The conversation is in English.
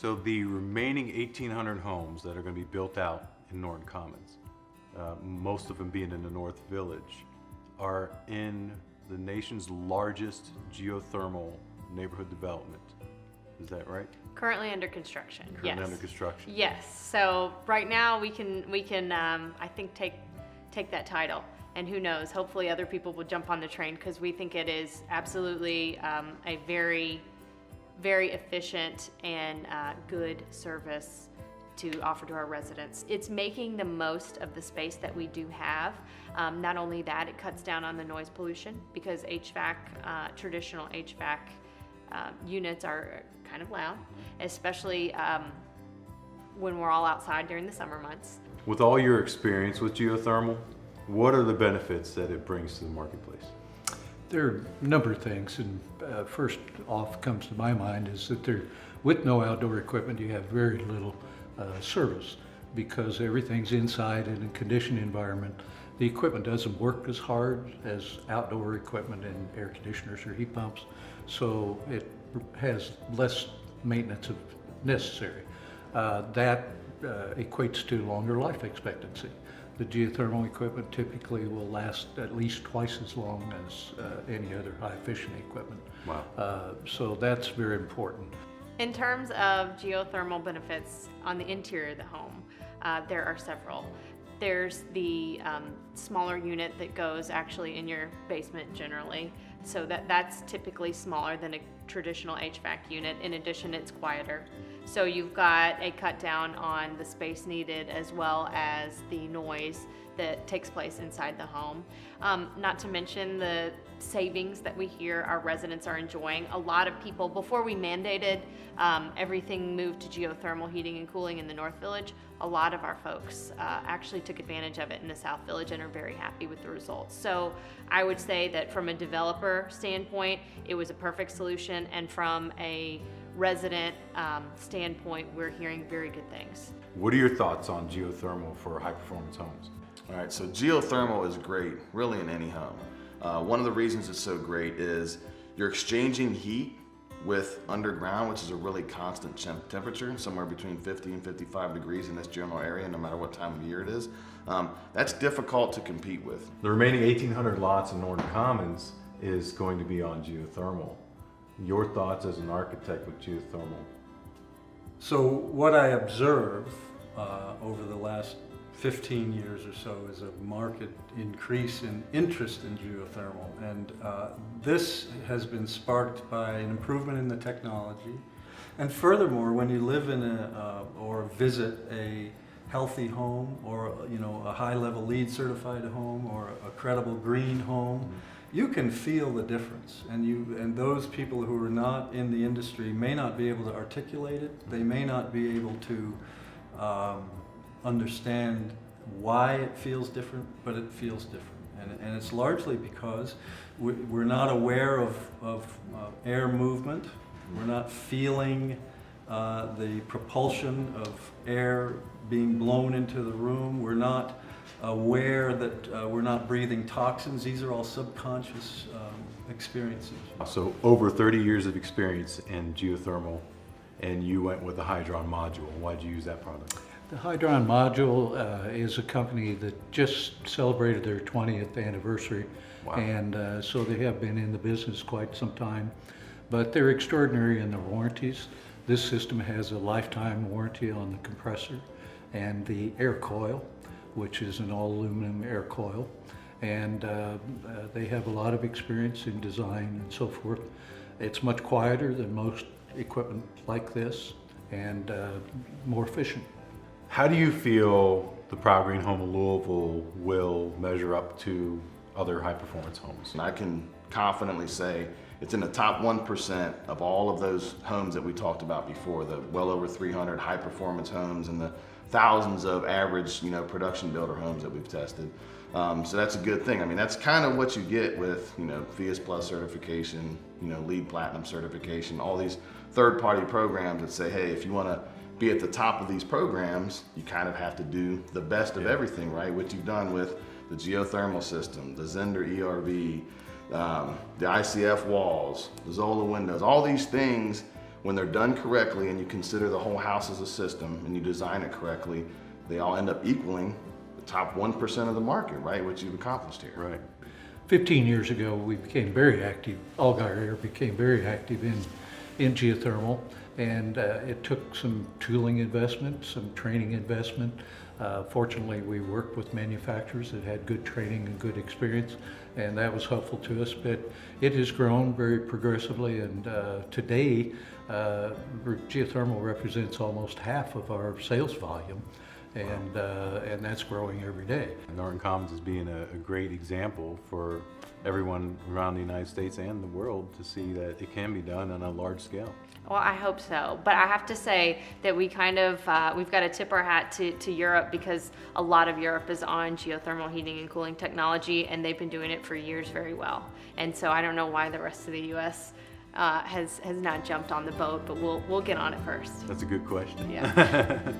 So the remaining 1,800 homes that are going to be built out in Norton Commons, most of them being in the North Village, are in the nation's largest geothermal neighborhood development. Is that right? Currently under construction. Currently under construction. Yes. So right now we can I think take that title, and who knows? Hopefully other people will jump on the train, because we think it is absolutely a very, very efficient and good service to offer to our residents. It's making the most of the space that we do have. Not only that, it cuts down on the noise pollution, because HVAC, traditional HVAC units are kind of loud, especially when we're all outside during the summer months. With all your experience with geothermal, what are the benefits that it brings to the marketplace? There are a number of things, and first off comes to my mind is that with no outdoor equipment, you have very little service, because everything's inside in a conditioned environment. The equipment doesn't work as hard as outdoor equipment and air conditioners or heat pumps, so it has less maintenance necessary. That equates to longer life expectancy. The geothermal equipment typically will last at least twice as long as any other high efficient equipment. Wow. So that's very important. In terms of geothermal benefits on the interior of the home, there are several. There's the smaller unit that goes actually in your basement generally, so that's typically smaller than a traditional HVAC unit. In addition, it's quieter. So you've got a cut down on the space needed, as well as the noise that takes place inside the home. Not to mention the savings that we hear our residents are enjoying. A lot of people, before we mandated everything moved to geothermal heating and cooling in the North Village, a lot of our folks actually took advantage of it in the South Village and are very happy with the results. So I would say that from a developer standpoint, it was a perfect solution, and from a resident standpoint, we're hearing very good things. What are your thoughts on geothermal for high performance homes? All right, so geothermal is great, really, in any home. One of the reasons it's so great is you're exchanging heat with underground, which is a really constant temperature, somewhere between 50 and 55 degrees in this general area, no matter what time of year it is. That's difficult to compete with. The remaining 1,800 lots in Norton Commons is going to be on geothermal. Your thoughts as an architect with geothermal? So what I observe over the last 15 years or so is a marked increase in interest in geothermal, and this has been sparked by an improvement in the technology. And furthermore, when you live in or visit a healthy home, or a high-level LEED certified home, or a credible green home, you can feel the difference. And those people who are not in the industry may not be able to articulate it. They may not be able to understand why it feels different, but it feels different. And it's largely because we're not aware of air movement. We're not feeling the propulsion of air being blown into the room. We're not aware that we're not breathing toxins. These are all subconscious experiences. So over 30 years of experience in geothermal, and you went with the Hydron Module. Why'd you use that product? The Hydron Module is a company that just celebrated their 20th anniversary. Wow. And so they have been in the business quite some time, but they're extraordinary in their warranties. This system has a lifetime warranty on the compressor and the air coil, which is an all aluminum air coil. And they have a lot of experience in design and so forth. It's much quieter than most equipment like this, and more efficient. How do you feel the ProudGreenHome of Louisville will measure up to other high performance homes? And I can confidently say it's in the top 1% of all of those homes that we talked about before, the well over 300 high performance homes and the thousands of average, production builder homes that we've tested. So that's a good thing. I mean, that's kind of what you get with, FIAS Plus certification, LEED Platinum certification, all these third-party programs that say, hey, if you want to be at the top of these programs, you kind of have to do the best of everything, right? What you've done with the geothermal system, the Zender ERV, the ICF walls, the Zola windows, all these things when they're done correctly and you consider the whole house as a system and you design it correctly, they all end up equaling the top 1% of the market, right? Which you've accomplished here. Right. 15 years ago, we became very active, Allgaier Air became very active in geothermal, and it took some tooling investment, some training investment. Fortunately, we worked with manufacturers that had good training and good experience, and that was helpful to us. But it has grown very progressively, and today, geothermal represents almost half of our sales volume, and that's growing every day. Norton Commons is being a great example for everyone around the United States and the world to see that it can be done on a large scale. Well, I hope so. But I have to say that we kind of, we've got to tip our hat to Europe, because a lot of Europe is on geothermal heating and cooling technology, and they've been doing it for years very well. And so I don't know why the rest of the U.S. Has not jumped on the boat, but we'll get on it first. That's a good question. Yeah.